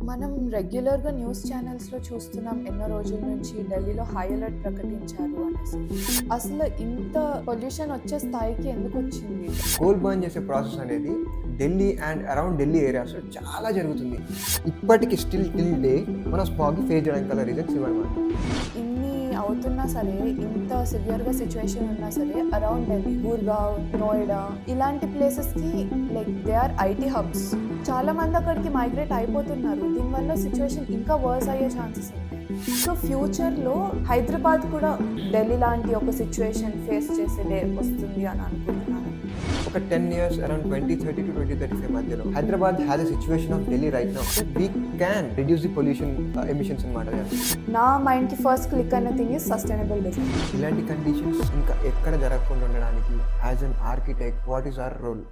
మనం రెగ్యులర్‌గా న్యూస్ ఛానెల్స్‌లో చూస్తున్నాం ఎన్నో రోజుల నుంచి ఢిల్లీలో హై అలర్ట్ ప్రకటించారు అనేసి. అసలు ఇంత పొల్యూషన్ వచ్చే స్థాయికి ఎందుకొచ్చింది? కోల్ బర్న్ చేసే ప్రాసెస్ అనేది ఢిల్లీ అండ్ అరౌండ్ ఢిల్లీ ఏరియాస్లో చాలా జరుగుతుంది. ఇప్పటికి టిల్ డే మన స్పాగ్ని ఫేస్ చేయడానికి గల రీజన్స్ ఇవన్నమాట. ఇన్ని అవుతున్నా సరే, ఇంత సివియర్‌గా సిచ్యువేషన్ ఉన్నా సరే అరౌండ్ ఢిల్లీ, గుర్గావ్, నోయిడా ఇలాంటి ప్లేసెస్‌కి like they are IT hubs. చాలా మంది అక్కడికి మైగ్రేట్ అయిపోతున్నారు. దీనివల్ల సిచ్యువేషన్ ఇంకా వర్స్ అయ్యే ఛాన్సెస్ ఉన్నాయి. సో ఫ్యూచర్‌లో హైదరాబాద్ కూడా ఢిల్లీ లాంటి ఒక సిచ్యువేషన్ ఫేస్ చేసే డే వస్తుంది అని అనుకుంటున్నాను. ఒక 10 years అరౌండ్ 2030 to 2035 మధ్యలో Hyderabad has a situation of Delhi right now. We can reduce the pollution emissions అనమాట. నా మైండ్కి ఫస్ట్ క్లిక్ అయిన థింగ్ ఇస్ సస్టైనబుల్ డిజైన్. ఇలాంటి కండిషన్స్ ఇంకా ఎక్కడ జరగకుండా ఉండడానికి as an architect what is our role?